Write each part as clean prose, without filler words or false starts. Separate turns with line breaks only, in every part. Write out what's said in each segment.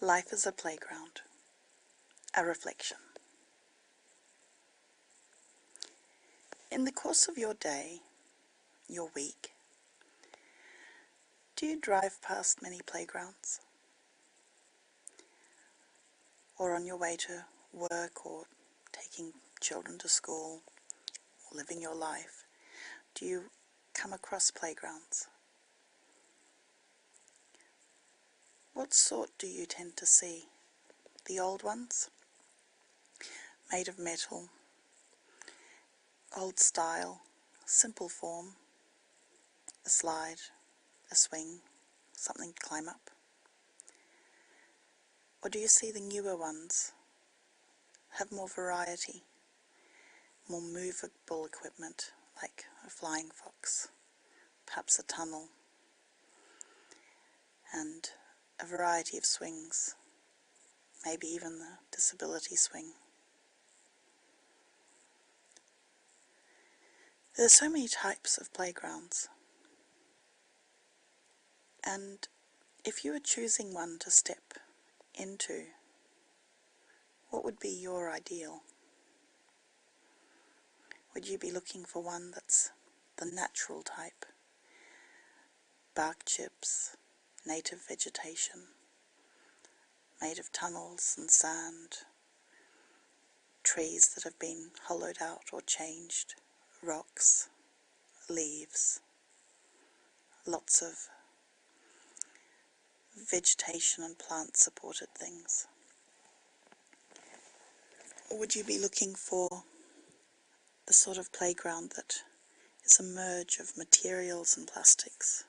Life is a playground, a reflection. In the course of your day, your week, do you drive past many playgrounds? Or on your way to work or taking children to school or living your life, do you come across playgrounds? What sort do you tend to see? The old ones, made of metal, old style, simple form, a slide, a swing, something to climb up? Or do you see the newer ones, have more variety, more movable equipment, like a flying fox, perhaps a tunnel, and a variety of swings, maybe even the disability swing? There are so many types of playgrounds, and if you were choosing one to step into, what would be your ideal? Would you be looking for one that's the natural type? Bark chips, native vegetation, made of tunnels and sand, trees that have been hollowed out or changed, rocks, leaves, lots of vegetation and plant supported things? Or would you be looking for the sort of playground that is a merge of materials and plastics,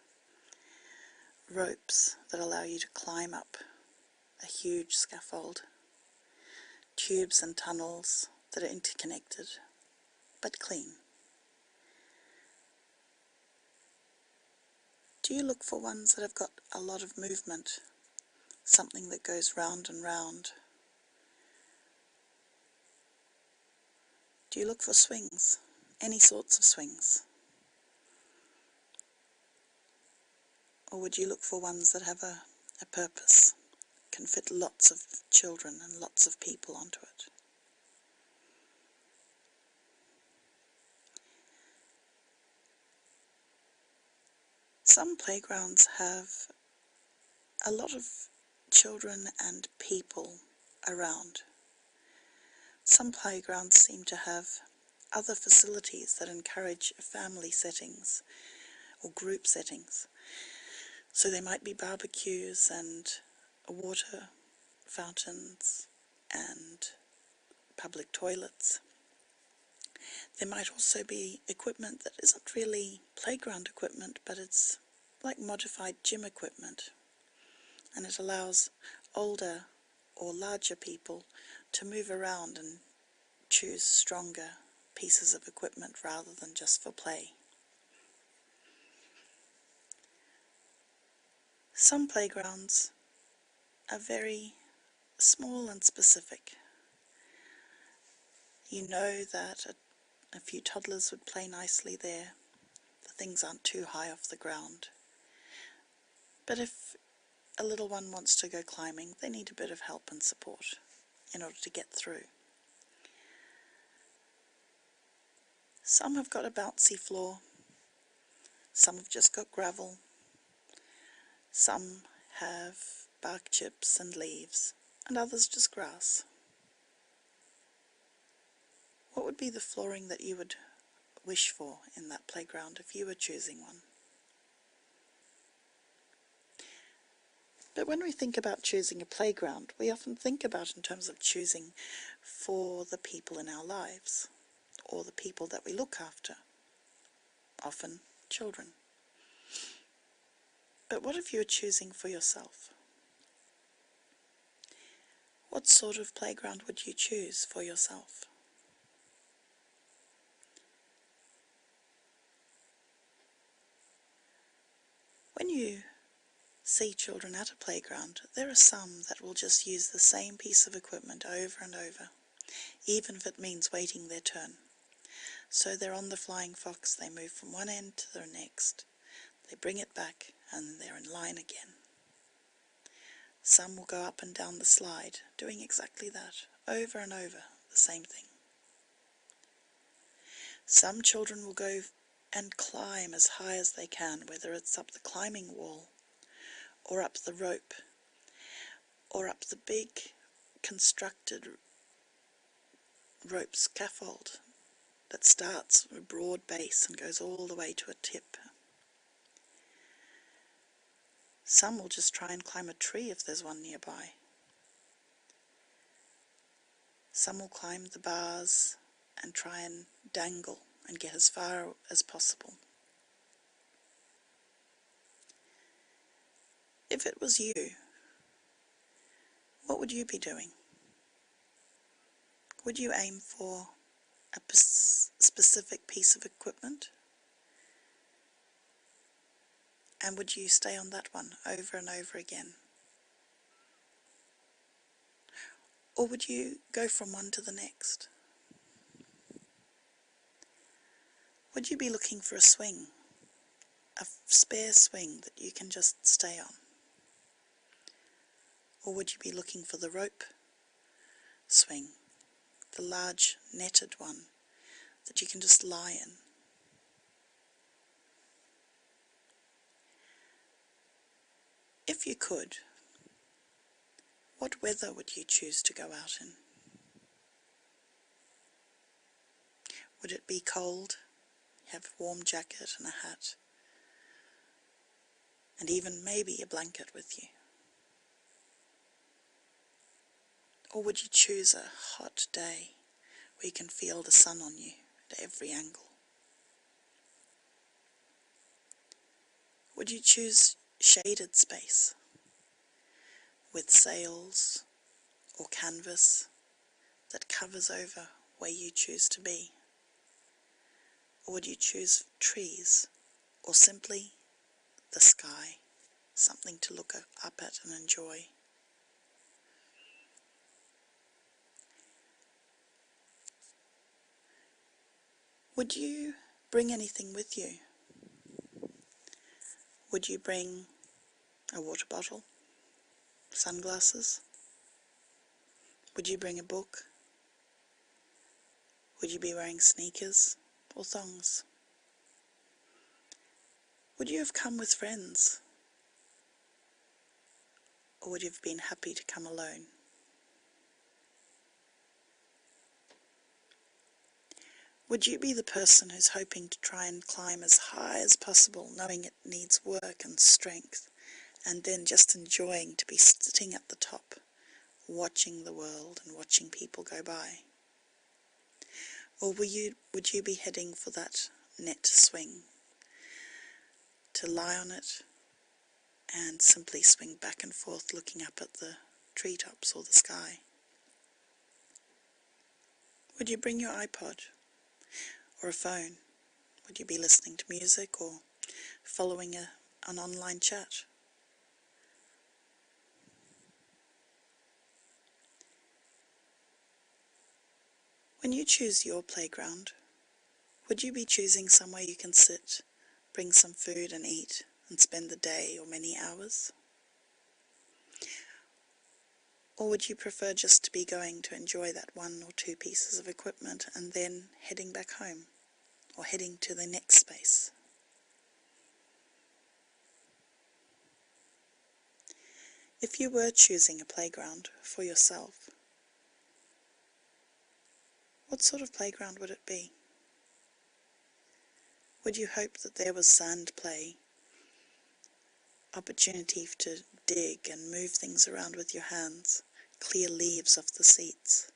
ropes that allow you to climb up a huge scaffold, tubes and tunnels that are interconnected but clean? Do you look for ones that have got a lot of movement, something that goes round and round? Do you look for swings, any sorts of swings? Or would you look for ones that have a purpose, can fit lots of children and lots of people onto it? Some playgrounds have a lot of children and people around. Some playgrounds seem to have other facilities that encourage family settings or group settings. So there might be barbecues and water fountains and public toilets. There might also be equipment that isn't really playground equipment, but it's like modified gym equipment, and it allows older or larger people to move around and choose stronger pieces of equipment rather than just for play. Some playgrounds are very small and specific. You know that a few toddlers would play nicely there. The things aren't too high off the ground. But if a little one wants to go climbing, they need a bit of help and support in order to get through. Some have got a bouncy floor, some have just got gravel, some have bark chips and leaves, and others just grass. What would be the flooring that you would wish for in that playground if you were choosing one? But when we think about choosing a playground, we often think about in terms of choosing for the people in our lives, or the people that we look after, often children. But what if you were choosing for yourself? What sort of playground would you choose for yourself? When you see children at a playground, there are some that will just use the same piece of equipment over and over, even if it means waiting their turn. So they're on the flying fox, they move from one end to the next, they bring it back, and they're in line again. Some will go up and down the slide, doing exactly that, over and over, the same thing. Some children will go and climb as high as they can, whether it's up the climbing wall, or up the rope, or up the big constructed rope scaffold that starts with a broad base and goes all the way to a tip. Some will just try and climb a tree if there's one nearby. Some will climb the bars and try and dangle and get as far as possible. If it was you, what would you be doing? Would you aim for a specific piece of equipment? And would you stay on that one over and over again? Or would you go from one to the next? Would you be looking for a swing, a spare swing that you can just stay on? Or would you be looking for the rope swing, the large netted one that you can just lie in? If you could, what weather would you choose to go out in? Would it be cold? You have a warm jacket and a hat, and even maybe a blanket with you. Or would you choose a hot day where you can feel the sun on you at every angle? Would you choose shaded space with sails or canvas that covers over where you choose to be? Or would you choose trees or simply the sky, something to look up at and enjoy? Would you bring anything with you? Would you bring a water bottle, sunglasses? Would you bring a book? Would you be wearing sneakers or thongs? Would you have come with friends? Or would you have been happy to come alone? Would you be the person who's hoping to try and climb as high as possible, knowing it needs work and strength, and then just enjoying to be sitting at the top, watching the world and watching people go by? Or would you be heading for that net swing, to lie on it and simply swing back and forth looking up at the treetops or the sky? Would you bring your iPod or a phone? Would you be listening to music or following an online chat? When you choose your playground, would you be choosing somewhere you can sit, bring some food and eat, and spend the day or many hours? Or would you prefer just to be going to enjoy that one or two pieces of equipment and then heading back home, or heading to the next space? If you were choosing a playground for yourself, what sort of playground would it be? Would you hope that there was sand play, opportunity to dig and move things around with your hands, clear leaves off the seats?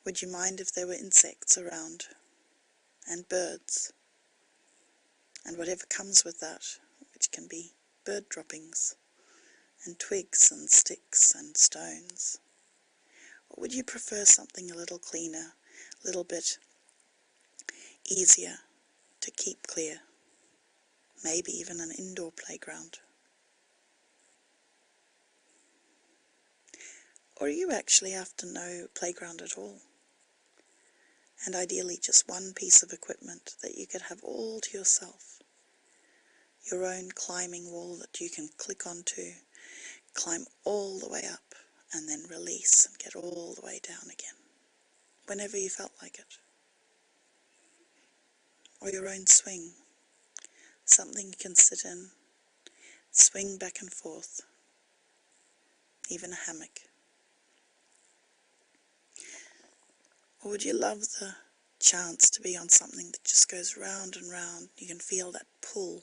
Would you mind if there were insects around, and birds, and whatever comes with that, which can be bird droppings, and twigs and sticks and stones? Or would you prefer something a little cleaner, a little bit easier to keep clear? Maybe even an indoor playground? Or are you actually after no playground at all? And ideally just one piece of equipment that you could have all to yourself. your own climbing wall that you can click onto, climb all the way up, and then release and get all the way down again, whenever you felt like it. Or your own swing, something you can sit in, swing back and forth, even a hammock. Or would you love the chance to be on something that just goes round and round? You can feel that pull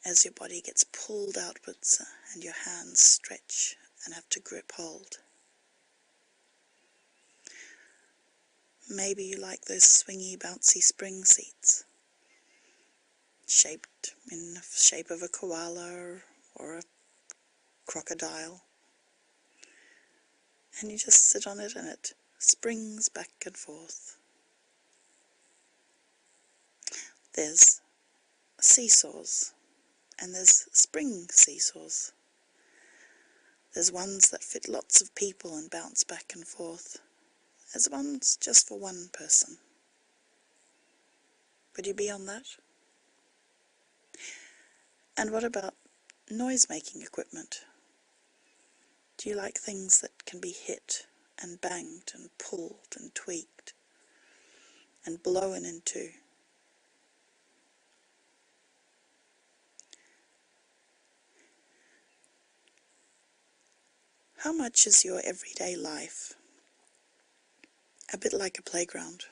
as your body gets pulled outwards and your hands stretch and have to grip hold. Maybe you like those swingy, bouncy spring seats, shaped in the shape of a koala or a crocodile, and you just sit on it and it springs back and forth. There's seesaws, and there's spring seesaws. There's ones that fit lots of people and bounce back and forth. There's ones just for one person. Would you be on that? And what about noise-making equipment? Do you like things that can be hit and banged and pulled and tweaked and blown into? How much is your everyday life a bit like a playground?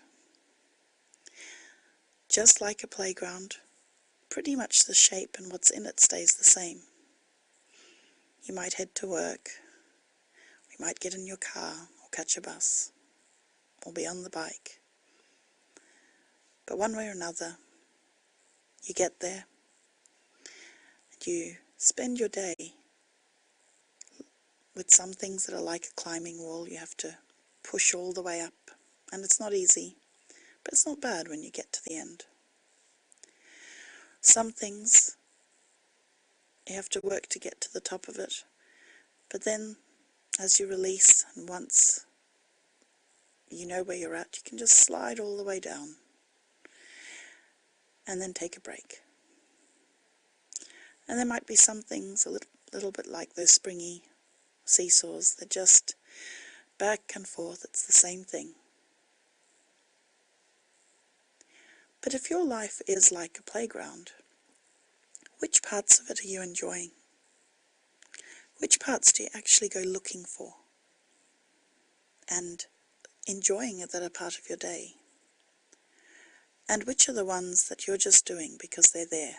Just like a playground, pretty much the shape and what's in it stays the same. You might head to work, you might get in your car or catch a bus or be on the bike. But one way or another, you get there and you spend your day with some things that are like a climbing wall. You have to push all the way up, and it's not easy, but it's not bad when you get to the end. Some things you have to work to get to the top of it, but then as you release, and once you know where you're at, you can just slide all the way down and then take a break. And there might be some things a little bit like those springy seesaws. They're just back and forth. It's the same thing. But if your life is like a playground, which parts of it are you enjoying? Which parts do you actually go looking for and enjoying that are part of your day? And which are the ones that you're just doing because they're there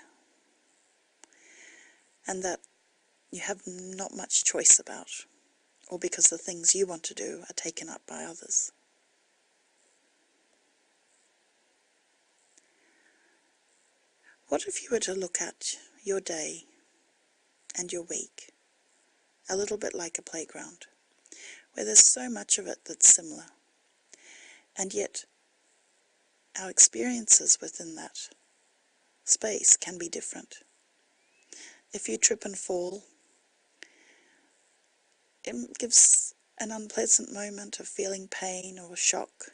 and that you have not much choice about, or because the things you want to do are taken up by others? What if you were to look at your day and your week a little bit like a playground, where there's so much of it that's similar, and yet our experiences within that space can be different. If you trip and fall, it gives an unpleasant moment of feeling pain or shock.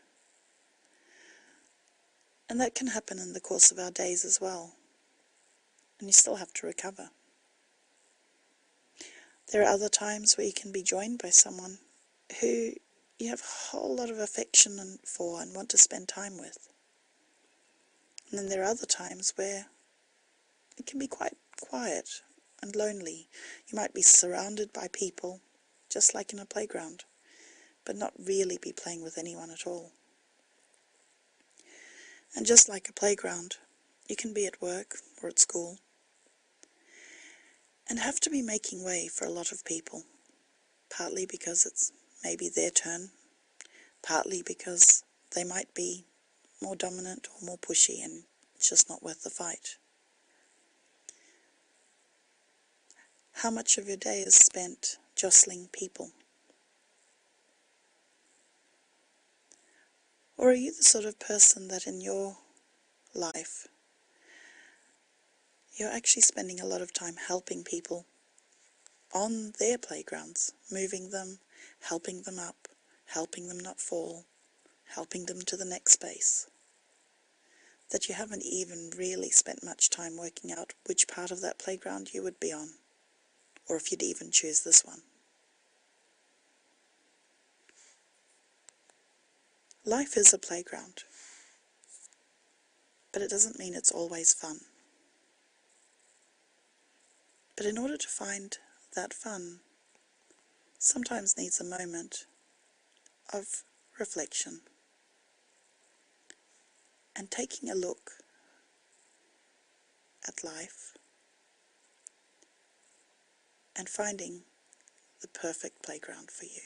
And that can happen in the course of our days as well. And you still have to recover. There are other times where you can be joined by someone who you have a whole lot of affection for and want to spend time with. And then there are other times where it can be quite quiet and lonely. You might be surrounded by people, just like in a playground, but not really be playing with anyone at all. And just like a playground, you can be at work or at school and have to be making way for a lot of people, partly because it's maybe their turn, partly because they might be more dominant or more pushy and it's just not worth the fight. How much of your day is spent jostling people? Or are you the sort of person that in your life you're actually spending a lot of time helping people on their playgrounds, moving them, helping them up, helping them not fall, helping them to the next space? that you haven't even really spent much time working out which part of that playground you would be on, or if you'd even choose this one. Life is a playground, but it doesn't mean it's always fun. But in order to find that fun, sometimes needs a moment of reflection and taking a look at life and finding the perfect playground for you.